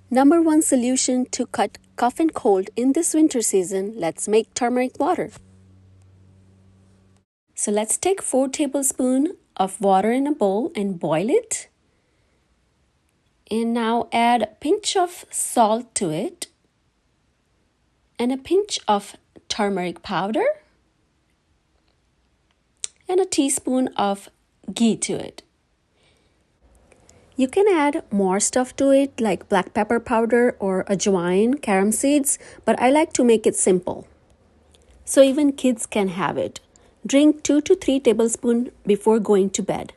Number one solution to cut cough and cold in this winter season, let's make turmeric water. So let's take 4 tablespoons of water in a bowl and boil it. And now add a pinch of salt to it and a pinch of turmeric powder and a teaspoon of ghee to it. You can add more stuff to it like black pepper powder or ajwain, carom seeds, but I like to make it simple. So even kids can have it. Drink 2 to 3 tablespoons before going to bed.